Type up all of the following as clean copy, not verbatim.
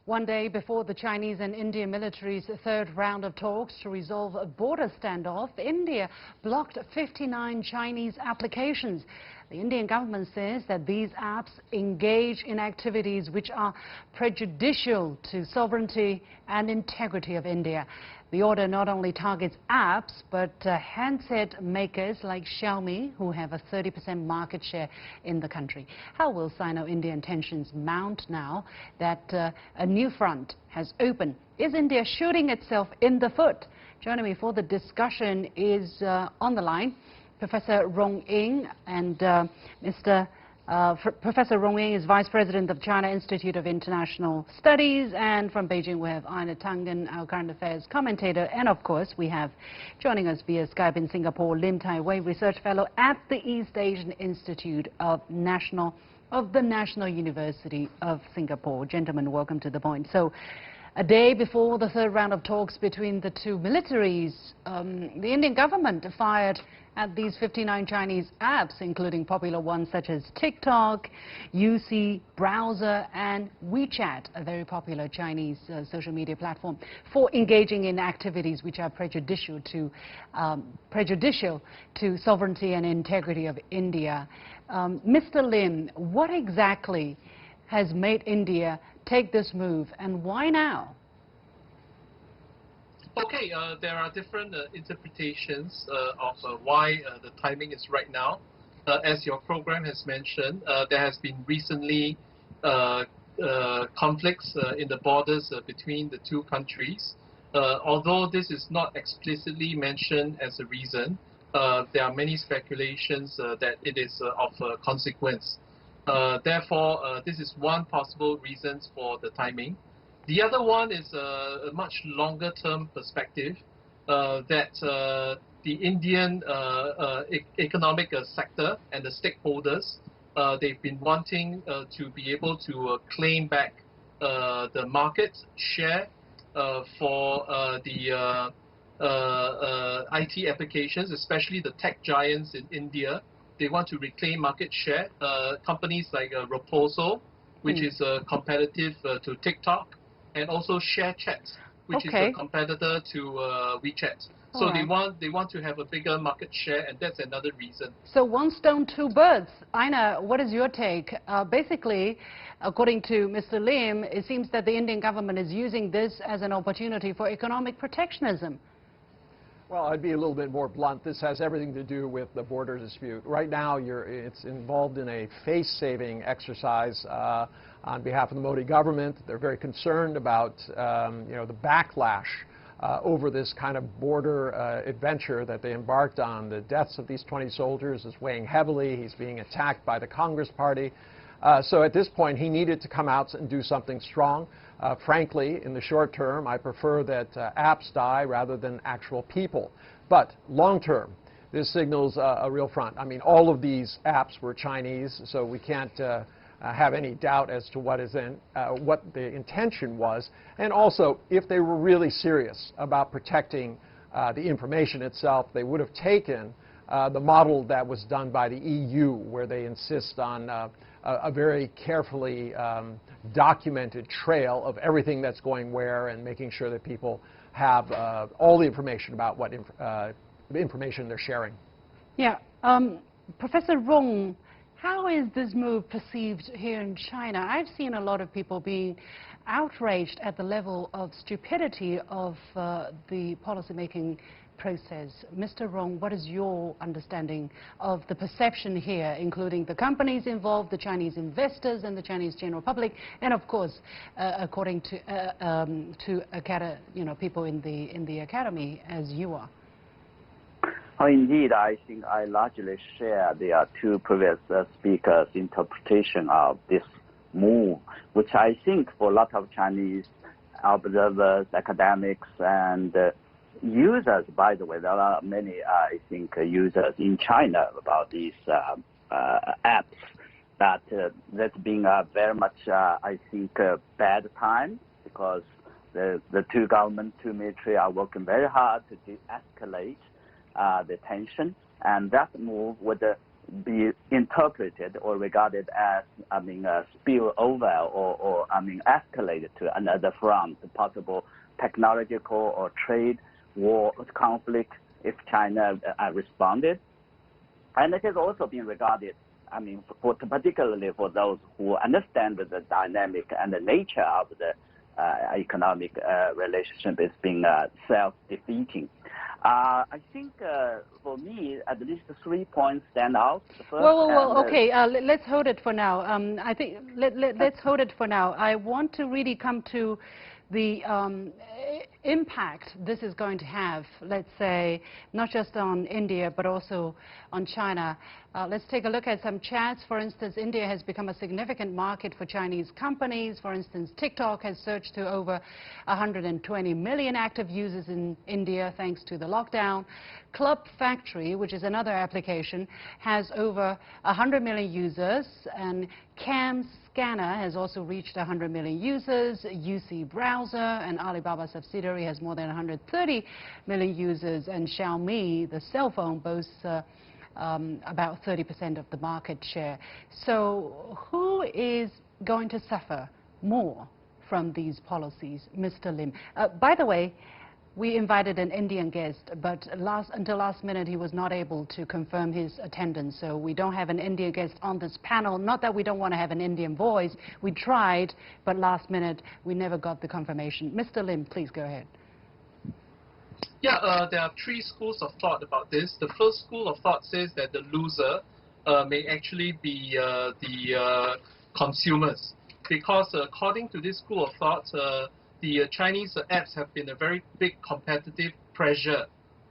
One day before the Chinese and Indian military's third round of talks to resolve a border standoff, India blocked 59 Chinese applications. The Indian government says that these apps engage in activities which are prejudicial to sovereignty and integrity of India. The order not only targets apps, but handset makers like Xiaomi, who have a 30% market share in the country. How will Sino-Indian tensions mount now that a new front has opened? Is India shooting itself in the foot? Joining me for the discussion is on the line Professor Rong Ying, and Professor Rong Ying is Vice President of China Institute of International Studies, and from Beijing we have Einar Tangen, our current affairs commentator, and of course we have joining us via Skype in Singapore, Lim Tai Wei, Research Fellow at the East Asian Institute of the National University of Singapore. Gentlemen, welcome to The Point. So, a day before the third round of talks between the two militaries, the Indian government fired at these 59 Chinese apps, including popular ones such as TikTok, UC Browser, and WeChat, a very popular Chinese social media platform, for engaging in activities which are prejudicial to sovereignty and integrity of India. Mr. Lim, what exactly has made India take this move, and why now? Okay, there are different interpretations of why the timing is right now. As your program has mentioned, there has been recently conflicts in the borders between the two countries. Although this is not explicitly mentioned as a reason, there are many speculations that it is of consequence. Therefore, this is one possible reason for the timing. The other one is a much longer term perspective that the Indian economic sector and the stakeholders, they've been wanting to be able to claim back the market share for the IT applications, especially the tech giants in India. They want to reclaim market share. Companies like Raposo, which is competitive to TikTok, and also ShareChat, which is a competitor to WeChat. So they want to have a bigger market share, and that's another reason. So one stone, two birds. Einar, what is your take? Basically, according to Mr. Lim, it seems that the Indian government is using this as an opportunity for economic protectionism. Well, I'd be a little bit more blunt. This has everything to do with the border dispute. Right now, it's involved in a face-saving exercise on behalf of the Modi government. They're very concerned about, the backlash over this kind of border adventure that they embarked on. The deaths of these 20 soldiers is weighing heavily. He's being attacked by the Congress Party. So at this point, he needed to come out and do something strong. Frankly, in the short term, I prefer that apps die rather than actual people. But long term, this signals a real front. I mean, all of these apps were Chinese, so we can't have any doubt as to what the intention was. And also, if they were really serious about protecting the information itself, they would have taken the model that was done by the EU, where they insist on a very carefully documented trail of everything that's going where, and making sure that people have all the information about what information they're sharing. Yeah. Professor Rong, how is this move perceived here in China? I've seen a lot of people being outraged at the level of stupidity of the policymaking process. Mr. Rong, what is your understanding of the perception here, including the companies involved, the Chinese investors, and the Chinese general public, and of course, according to people in the academy, as you are? Oh, indeed, I think I largely share the two previous speakers' interpretation of this move, which I think for a lot of Chinese observers, academics, and users, by the way, there are many, I think, users in China about these apps, that's been very much, I think, a bad time, because the two military are working very hard to de-escalate the tension, and that move would be interpreted or regarded as, spill over or escalated to another front, possible technological or trade war conflict if China responded. And it has also been regarded, particularly for those who understand the dynamic and the nature of the economic relationship is being self-defeating. I think for me, at least 3 points stand out. First, okay. Let's hold it for now. I think let's hold it for now. I want to really come to the impact this is going to have, let's say, not just on India, but also on China. Let's take a look at some chats. For instance, India has become a significant market for Chinese companies. For instance, TikTok has surged to over 120 million active users in India thanks to the lockdown. Club Factory, which is another application, has over 100 million users, and Cam Scanner has also reached 100 million users. UC Browser, an Alibaba subsidiary, has more than 130 million users, and Xiaomi, the cell phone, boasts about 30% of the market share. So who is going to suffer more from these policies, Mr. Lim? By the way, we invited an Indian guest, but until last minute he was not able to confirm his attendance. So we don't have an Indian guest on this panel. Not that we don't want to have an Indian voice. We tried, but last minute we never got the confirmation. Mr. Lim, please go ahead. Yeah, there are 3 schools of thought about this. The first school of thought says that the loser may actually be the consumers, because according to this school of thought, the Chinese apps have been a very big competitive pressure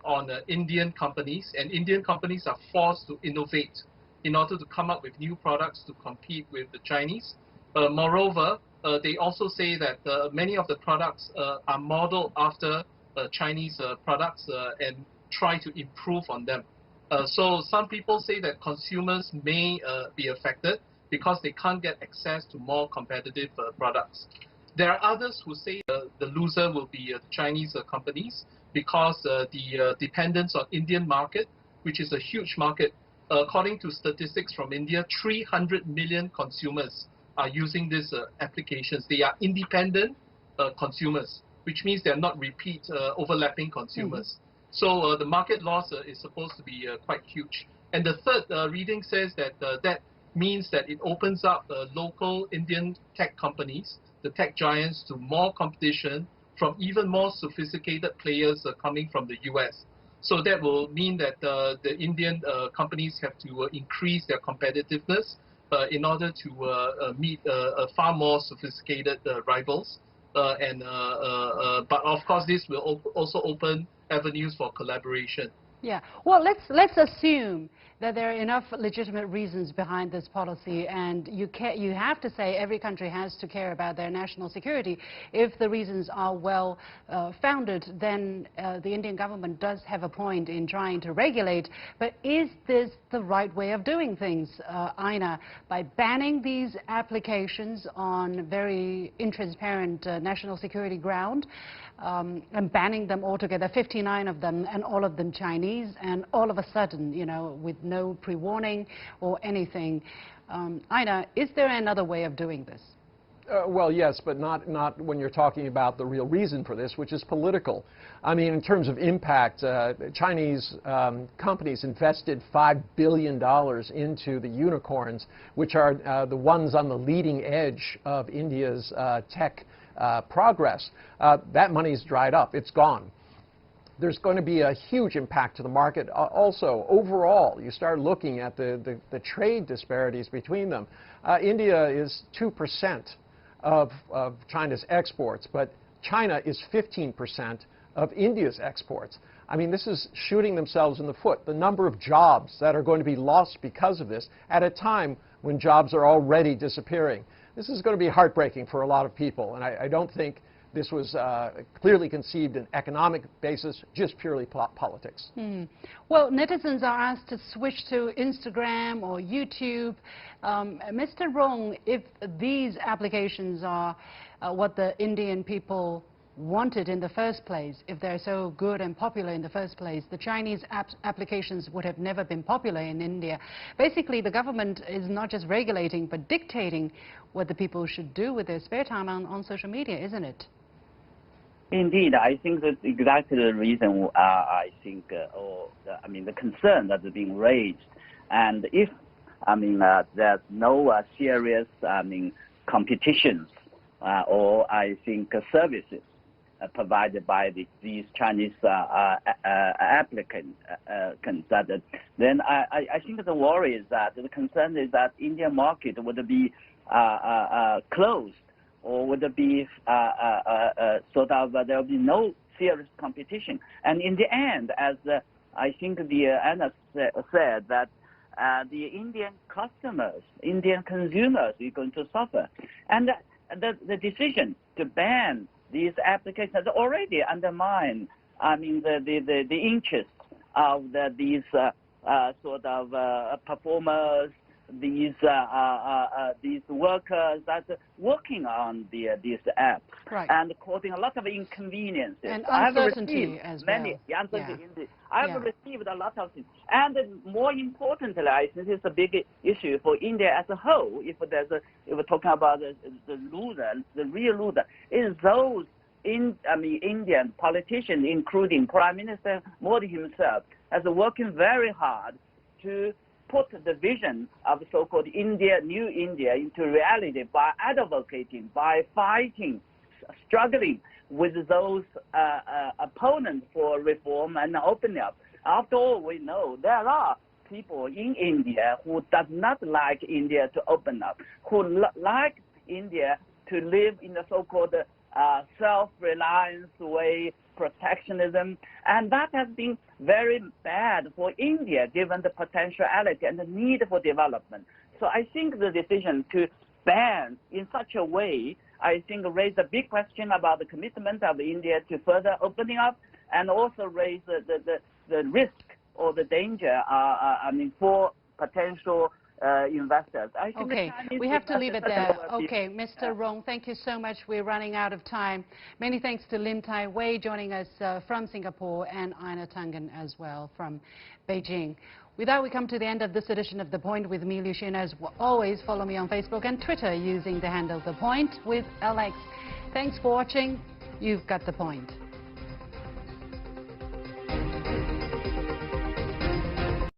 on Indian companies, and Indian companies are forced to innovate in order to come up with new products to compete with the Chinese. Moreover, they also say that many of the products are modeled after Chinese products and try to improve on them. So some people say that consumers may be affected because they can't get access to more competitive products. There are others who say the loser will be the Chinese companies, because the dependence on Indian market, which is a huge market. According to statistics from India, 300 million consumers are using these applications. They are independent consumers, which means they are not repeat overlapping consumers. So the market loss is supposed to be quite huge. And the third reading says that that means that it opens up local Indian tech companies, the tech giants, to more competition from even more sophisticated players coming from the US. So that will mean that the Indian companies have to increase their competitiveness in order to meet far more sophisticated rivals. But of course, this will also open avenues for collaboration. Yeah. Well, let's assume that there are enough legitimate reasons behind this policy, and you have to say every country has to care about their national security. If the reasons are well founded, then the Indian government does have a point in trying to regulate. But is this the right way of doing things, Aina, by banning these applications on very intransparent national security ground? And banning them altogether, 59 of them, and all of them Chinese, and all of a sudden, you know, with no pre-warning or anything. Aina, is there another way of doing this? Well, yes, but not when you're talking about the real reason for this, which is political. I mean, in terms of impact, Chinese companies invested $5 billion into the unicorns, which are the ones on the leading edge of India's tech progress. That money's dried up. It's gone. There's going to be a huge impact to the market. Also, overall, you start looking at the trade disparities between them. India is 2% of China's exports, but China is 15% of India's exports. I mean, this is shooting themselves in the foot. The number of jobs that are going to be lost because of this at a time when jobs are already disappearing. This is going to be heartbreaking for a lot of people, and I don't think this was clearly conceived in economic basis, just purely politics. Well, netizens are asked to switch to Instagram or YouTube. Mr. Rong, if these applications are what the Indian people want it in the first place, if they're so good and popular in the first place, the Chinese applications would have never been popular in India. Basically, the government is not just regulating, but dictating what the people should do with their spare time on social media, isn't it? Indeed, I think that's exactly the reason I think, the concern that is being raised. And if, there's no serious, competitions or I think services provided by these Chinese applicants, then I think the worry is that the concern is that Indian market would be closed, or would it be there will be no serious competition. And in the end, as I think Anna said, that the Indian customers, Indian consumers are going to suffer. And the decision to ban these applications has already undermined, the interest of these performers, these workers that are working on these apps, right, and causing a lot of inconveniences and uncertainty as well. I've received a lot of things, and more importantly, I think it's a big issue for India as a whole. If we're talking about the loser, the real loser is those Indian politicians, including Prime Minister Modi himself, has working very hard to put the vision of so-called New India into reality by advocating, by fighting, struggling with those opponents for reform and opening up. After all, we know there are people in India who does not like India to open up, who like India to live in the so-called self-reliance way, protectionism, and that has been very bad for India given the potentiality and the need for development. So I think the decision to ban in such a way, I think raised a big question about the commitment of India to further opening up, and also raise the risk or the danger, for potential investors. I think okay, we have to leave it there. Okay, Mr. Rong, thank you so much. We're running out of time. Many thanks to Lim Tai Wei joining us from Singapore, and Ina Tungan as well from Beijing. With that, we come to the end of this edition of The Point with me, Liu Xin. As always, follow me on Facebook and Twitter using the handle The Point with LX. Thanks for watching. You've got The Point.